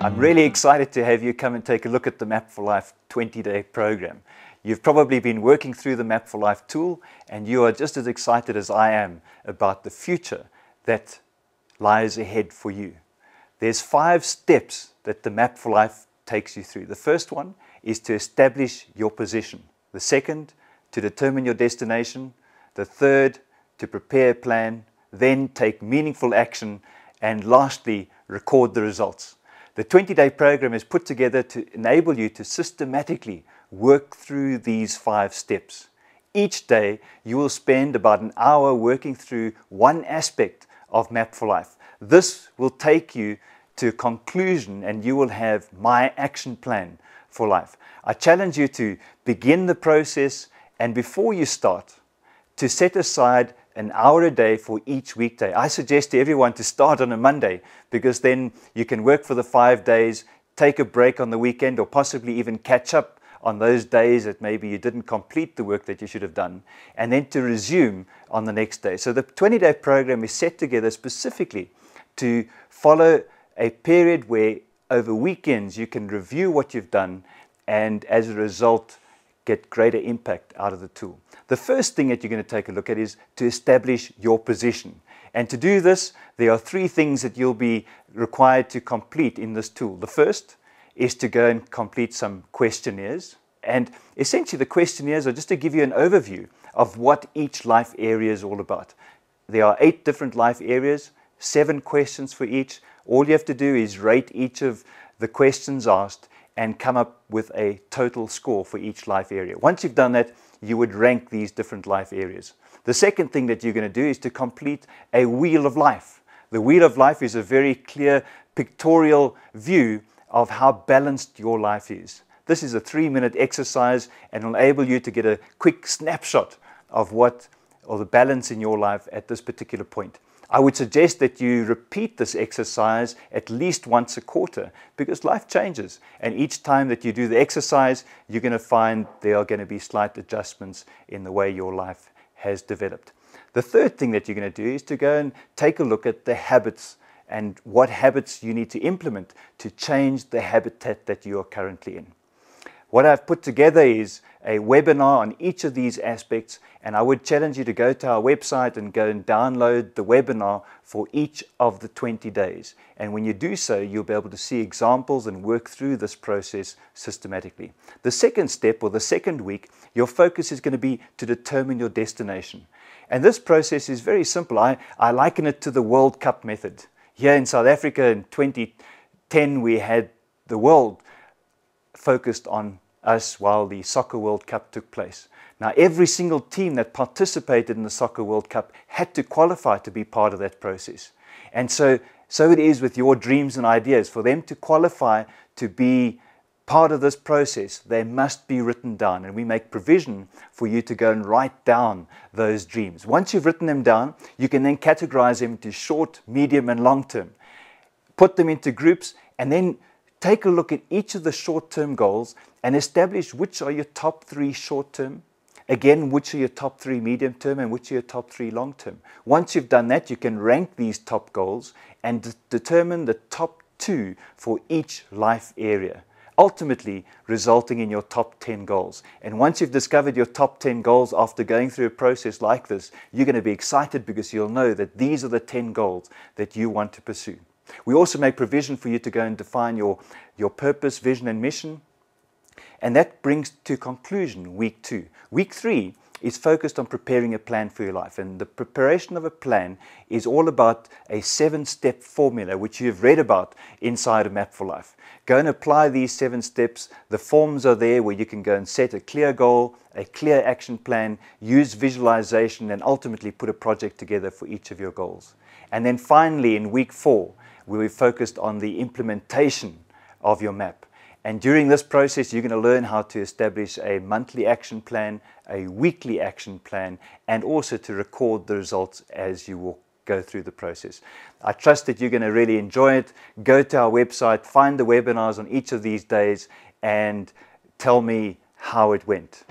I'm really excited to have you come and take a look at the Map for Life 20-day program. You've probably been working through the Map for Life tool, and you are just as excited as I am about the future that lies ahead for you. There's 5 steps that the Map for Life takes you through. The first one is to establish your position. The second, to determine your destination. The third, to prepare a plan, then take meaningful action, and lastly, record the results. The 20-day program is put together to enable you to systematically work through these 5 steps. Each day, you will spend about an hour working through one aspect of Map for Life. This will take you to a conclusion, and you will have my action plan for life. I challenge you to begin the process, and before you start, to set aside an hour a day for each weekday. I suggest to everyone to start on a Monday, because then you can work for the 5 days, take a break on the weekend, or possibly even catch up on those days that maybe you didn't complete the work that you should have done, and then to resume on the next day. So the 20-day program is set together specifically to follow a period where over weekends you can review what you've done, and as a result get greater impact out of the tool. The first thing that you're going to take a look at is to establish your position. And to do this, there are 3 things that you'll be required to complete in this tool. The first is to go and complete some questionnaires. And essentially the questionnaires are just to give you an overview of what each life area is all about. There are 8 different life areas, 7 questions for each. All you have to do is rate each of the questions asked and come up with a total score for each life area. Once you've done that, you would rank these different life areas. The second thing that you're going to do is to complete a wheel of life. The wheel of life is a very clear pictorial view of how balanced your life is. This is a 3-minute exercise and will enable you to get a quick snapshot of the balance in your life at this particular point. I would suggest that you repeat this exercise at least once a quarter, because life changes, and each time that you do the exercise, you're going to find there are going to be slight adjustments in the way your life has developed. The third thing that you're going to do is to go and take a look at the habits and what habits you need to implement to change the habitat that you are currently in. What I've put together is a webinar on each of these aspects, and I would challenge you to go to our website and go and download the webinar for each of the 20 days. And when you do so, you'll be able to see examples and work through this process systematically. The second step, or the second week, your focus is going to be to determine your destination. And this process is very simple. I liken it to the World Cup method. Here in South Africa in 2010, we had the world focused on us while the Soccer World Cup took place. Now, every single team that participated in the Soccer World Cup had to qualify to be part of that process. And so it is with your dreams and ideas. For them to qualify to be part of this process, they must be written down, and we make provision for you to go and write down those dreams. Once you've written them down, you can then categorize them into short, medium, and long term. Put them into groups, and then take a look at each of the short-term goals and establish which are your top 3 short-term, again, which are your top 3 medium-term, and which are your top 3 long-term. Once you've done that, you can rank these top goals and determine the top 2 for each life area, ultimately resulting in your top 10 goals. And once you've discovered your top 10 goals after going through a process like this, you're going to be excited because you'll know that these are the 10 goals that you want to pursue. We also make provision for you to go and define your purpose, vision, and mission. And that brings to conclusion week 2. Week 3 is focused on preparing a plan for your life. And the preparation of a plan is all about a 7-step formula, which you've read about inside of Map for Life. Go and apply these 7 steps. The forms are there where you can go and set a clear goal, a clear action plan, use visualization, and ultimately put a project together for each of your goals. And then finally, in week 4, we focused on the implementation of your map. And during this process, you're going to learn how to establish a monthly action plan, a weekly action plan, and also to record the results as you will go through the process. I trust that you're going to really enjoy it. Go to our website, find the webinars on each of these days, and tell me how it went.